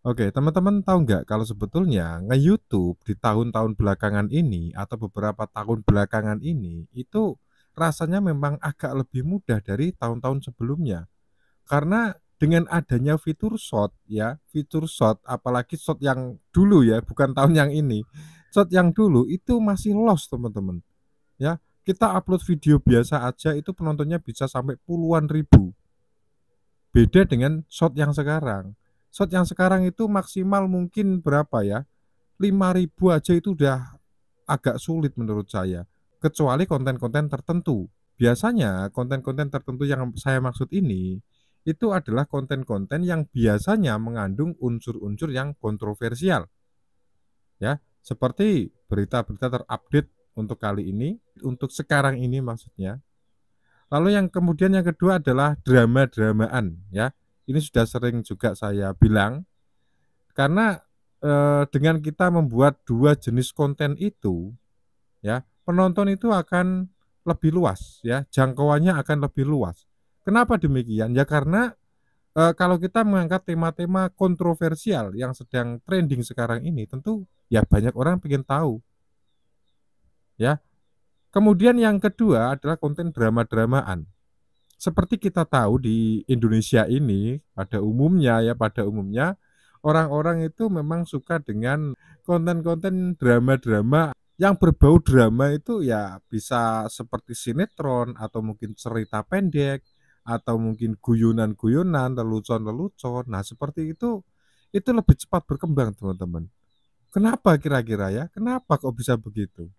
Oke, teman-teman tahu nggak kalau sebetulnya nge-YouTube di tahun-tahun belakangan ini atau beberapa tahun belakangan ini, itu rasanya memang agak lebih mudah dari tahun-tahun sebelumnya. Karena dengan adanya fitur short ya, fitur short apalagi short yang dulu ya, bukan tahun yang ini. Short yang dulu itu masih lost teman-teman, ya. Kita upload video biasa aja itu penontonnya bisa sampai puluhan ribu. Beda dengan short yang sekarang. Short yang sekarang itu maksimal mungkin berapa ya, 5.000 aja itu udah agak sulit menurut saya, kecuali konten-konten tertentu. Biasanya konten-konten tertentu yang saya maksud ini, itu adalah konten-konten yang biasanya mengandung unsur-unsur yang kontroversial, ya. Seperti berita-berita terupdate untuk kali ini, untuk sekarang ini maksudnya. Lalu yang kemudian yang kedua adalah drama-dramaan, ya. Ini sudah sering juga saya bilang, karena, dengan kita membuat 2 jenis konten itu, ya, penonton itu akan lebih luas ya, jangkauannya akan lebih luas. Kenapa demikian? Ya karena, kalau kita mengangkat tema-tema kontroversial yang sedang trending sekarang ini, tentu ya banyak orang pengen tahu, ya. Kemudian yang kedua adalah konten drama-dramaan. Seperti kita tahu di Indonesia ini pada umumnya orang-orang itu memang suka dengan konten-konten drama-drama yang berbau drama itu ya bisa seperti sinetron atau mungkin cerita pendek atau mungkin guyonan-guyonan, lelucon-lelucon. Nah, seperti itu lebih cepat berkembang, teman-teman. Kenapa kira-kira ya? Kenapa kok bisa begitu?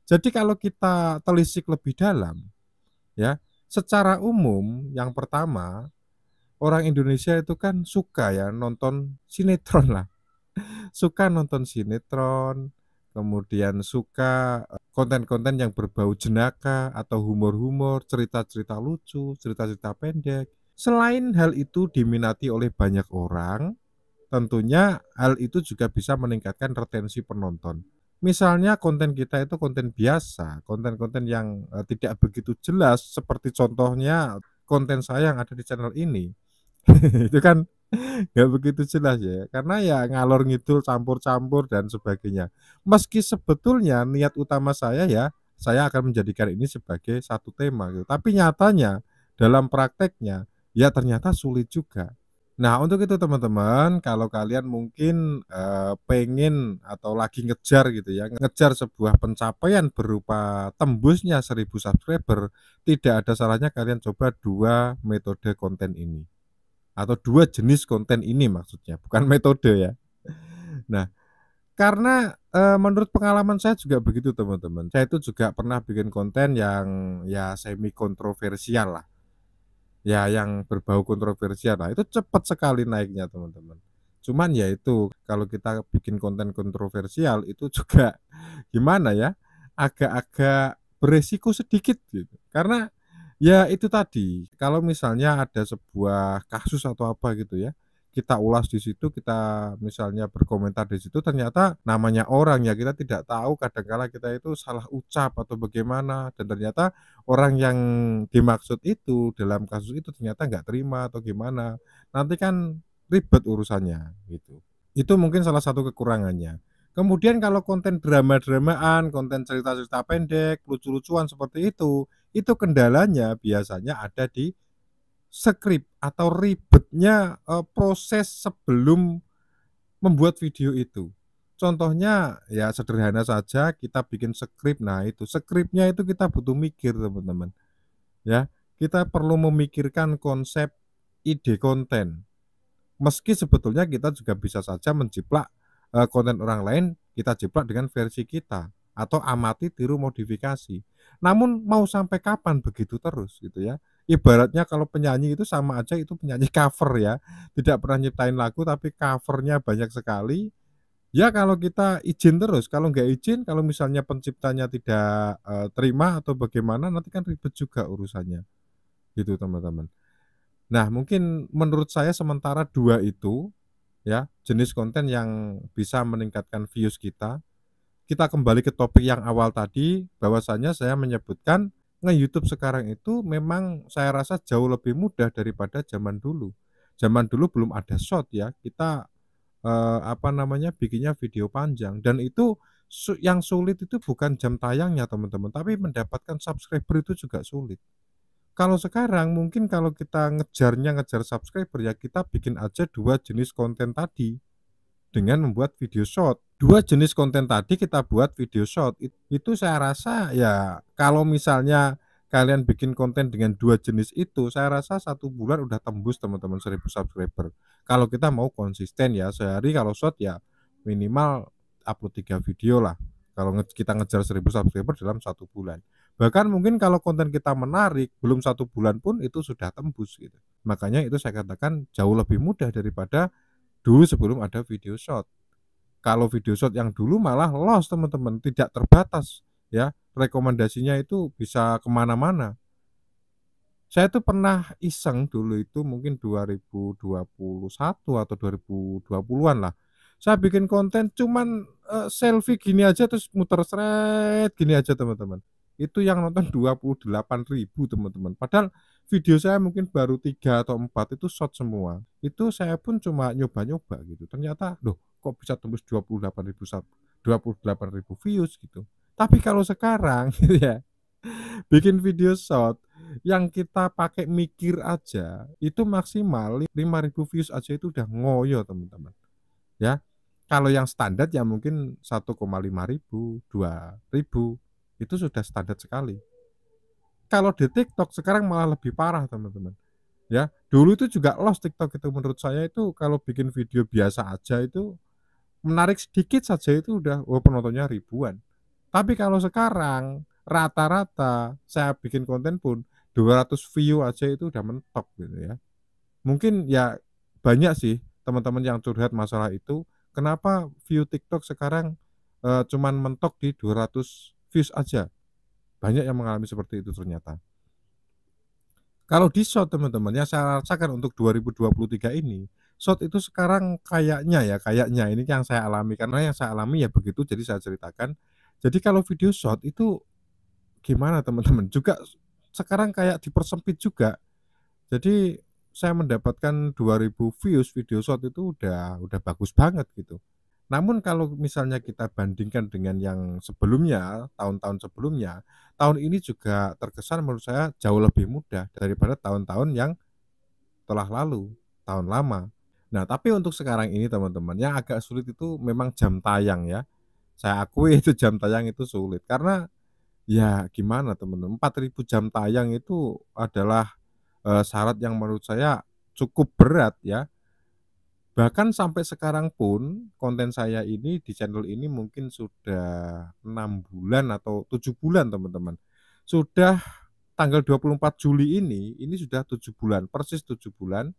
Jadi kalau kita telisik lebih dalam, ya, secara umum yang pertama, orang Indonesia itu kan suka ya nonton sinetron lah, suka nonton sinetron, kemudian suka, konten-konten yang berbau jenaka atau humor-humor, cerita-cerita lucu, cerita-cerita pendek. Selain hal itu diminati oleh banyak orang, tentunya hal itu juga bisa meningkatkan retensi penonton. Misalnya konten kita itu konten biasa, konten-konten yang, tidak begitu jelas seperti contohnya konten saya yang ada di channel ini. Itu kan nggak begitu jelas ya, karena ya ngalor ngidul, campur-campur dan sebagainya. Meski sebetulnya niat utama saya ya, saya akan menjadikan ini sebagai satu tema gitu, tapi nyatanya dalam prakteknya, ya ternyata sulit juga. Nah, untuk itu teman-teman, kalau kalian mungkin, pengen atau lagi ngejar gitu ya, ngejar sebuah pencapaian berupa tembusnya 1.000 subscriber, tidak ada salahnya kalian coba 2 metode konten ini, atau 2 jenis konten ini maksudnya, bukan metode ya. Nah, karena, menurut pengalaman saya juga begitu teman-teman, saya itu juga pernah bikin konten yang ya semi kontroversial lah. Ya, yang berbau kontroversial. Nah, itu cepat sekali naiknya, teman-teman. Cuman ya itu, kalau kita bikin konten kontroversial itu juga gimana ya, agak-agak beresiko sedikit gitu. Karena ya itu tadi, kalau misalnya ada sebuah kasus atau apa gitu ya, kita ulas di situ, kita misalnya berkomentar di situ, ternyata namanya orang ya, kita tidak tahu kadangkala kita itu salah ucap atau bagaimana, dan ternyata orang yang dimaksud itu, dalam kasus itu ternyata nggak terima atau gimana, nanti kan ribet urusannya, gitu. Itu mungkin salah satu kekurangannya. Kemudian kalau konten drama-dramaan, konten cerita-cerita pendek, lucu-lucuan seperti itu kendalanya biasanya ada di skrip atau ribetnya, proses sebelum membuat video itu. Contohnya ya sederhana saja kita bikin skrip, nah itu skripnya itu kita butuh mikir teman-teman, ya. Kita perlu memikirkan konsep ide konten. Meski sebetulnya kita juga bisa saja menjiplak, konten orang lain, kita jiplak dengan versi kita, atau amati tiru modifikasi. Namun mau sampai kapan begitu terus gitu ya. Ibaratnya kalau penyanyi itu sama aja itu penyanyi cover ya, tidak pernah nyiptain lagu tapi cover-nya banyak sekali. Ya kalau kita izin terus, kalau nggak izin, kalau misalnya penciptanya tidak, terima atau bagaimana nanti kan ribet juga urusannya, gitu teman-teman. Nah, mungkin menurut saya sementara 2 itu, ya, jenis konten yang bisa meningkatkan views kita. Kita kembali ke topik yang awal tadi, bahwasanya saya menyebutkan nge-YouTube sekarang itu memang saya rasa jauh lebih mudah daripada zaman dulu. Zaman dulu belum ada short ya, kita apa namanya, bikinnya video panjang dan itu yang sulit itu bukan jam tayangnya teman-teman, tapi mendapatkan subscriber itu juga sulit. Kalau sekarang mungkin kalau kita ngejar subscriber ya kita bikin aja 2 jenis konten tadi dengan membuat video short. 2 jenis konten tadi kita buat video short, itu saya rasa ya kalau misalnya kalian bikin konten dengan 2 jenis itu, saya rasa 1 bulan udah tembus teman-teman 1.000 subscriber. Kalau kita mau konsisten ya, sehari kalau short ya minimal upload 3 video lah, kalau kita ngejar 1.000 subscriber dalam 1 bulan. Bahkan mungkin kalau konten kita menarik, belum 1 bulan pun itu sudah tembus gitu. Makanya itu saya katakan jauh lebih mudah daripada dulu sebelum ada video short. Kalau video short yang dulu malah lost teman-teman, tidak terbatas ya, rekomendasinya itu bisa kemana-mana. Saya tuh pernah iseng dulu itu mungkin 2021 atau 2020-an lah. Saya bikin konten cuman, selfie gini aja terus muter sret gini aja teman-teman. Itu yang nonton 28.000 teman-teman. Padahal video saya mungkin baru 3 atau 4 itu short semua. Itu saya pun cuma nyoba-nyoba gitu. Ternyata, loh kok bisa tembus 28.000 views gitu. Tapi kalau sekarang gitu ya, bikin video short yang kita pakai mikir aja, itu maksimal 5.000 views aja itu udah ngoyo teman-teman, ya. Kalau yang standar ya mungkin 1,5 ribu, 2.000, itu sudah standar sekali. Kalau di TikTok sekarang malah lebih parah teman-teman, ya. Dulu itu juga lost TikTok itu menurut saya itu kalau bikin video biasa aja itu, menarik sedikit saja itu udah, oh penontonnya ribuan. Tapi kalau sekarang rata-rata saya bikin konten pun 200 view aja itu udah mentok gitu ya. Mungkin ya banyak sih teman-teman yang curhat masalah itu, kenapa view TikTok sekarang, cuman mentok di 200 views aja. Banyak yang mengalami seperti itu ternyata. Kalau di short teman-teman yang saya rasakan untuk 2023 ini, short itu sekarang kayaknya ini yang saya alami, karena yang saya alami ya begitu jadi saya ceritakan. Jadi kalau video short itu gimana teman-teman, juga sekarang kayak dipersempit juga. Jadi saya mendapatkan 2.000 views video short itu udah bagus banget gitu. Namun kalau misalnya kita bandingkan dengan yang sebelumnya, tahun-tahun sebelumnya, tahun ini juga terkesan menurut saya jauh lebih mudah daripada tahun-tahun yang telah lalu, tahun lama. Nah, tapi untuk sekarang ini teman-teman, yang agak sulit itu memang jam tayang ya. Saya akui itu jam tayang itu sulit karena ya gimana teman-teman, 4.000 jam tayang itu adalah, syarat yang menurut saya cukup berat ya. Bahkan sampai sekarang pun konten saya ini di channel ini mungkin sudah 6 bulan atau 7 bulan teman-teman. Sudah tanggal 24 Juli ini sudah 7 bulan, persis 7 bulan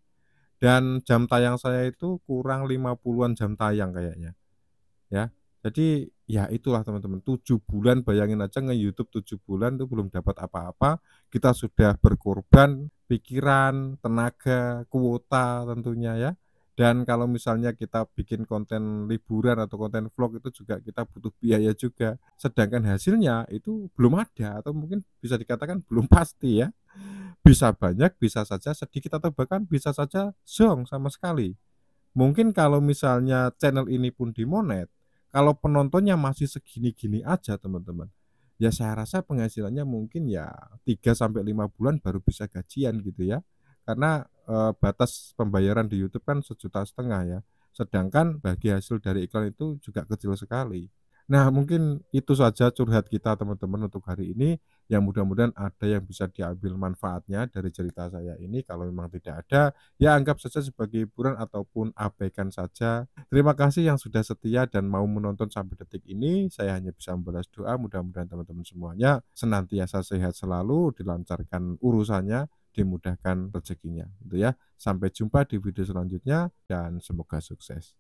dan jam tayang saya itu kurang 50-an jam tayang kayaknya. Ya, jadi ya itulah teman-teman 7 bulan bayangin aja nge-YouTube 7 bulan itu belum dapat apa-apa, kita sudah berkorban pikiran, tenaga, kuota tentunya ya. Dan kalau misalnya kita bikin konten liburan atau konten vlog itu juga kita butuh biaya juga, sedangkan hasilnya itu belum ada atau mungkin bisa dikatakan belum pasti ya. Bisa banyak, bisa saja sedikit atau bahkan bisa saja zonk sama sekali. Mungkin kalau misalnya channel ini pun dimonet, kalau penontonnya masih segini-gini aja teman-teman, ya saya rasa penghasilannya mungkin ya 3 sampai 5 bulan baru bisa gajian gitu ya. Karena, batas pembayaran di YouTube kan 1,5 juta ya, sedangkan bagi hasil dari iklan itu juga kecil sekali. Nah, mungkin itu saja curhat kita teman-teman untuk hari ini, yang mudah-mudahan ada yang bisa diambil manfaatnya dari cerita saya ini, kalau memang tidak ada, ya anggap saja sebagai hiburan ataupun abaikan saja. Terima kasih yang sudah setia dan mau menonton sampai detik ini, saya hanya bisa membalas doa mudah-mudahan teman-teman semuanya senantiasa sehat selalu, dilancarkan urusannya, dimudahkan rezekinya, gitu ya. Sampai jumpa di video selanjutnya dan semoga sukses.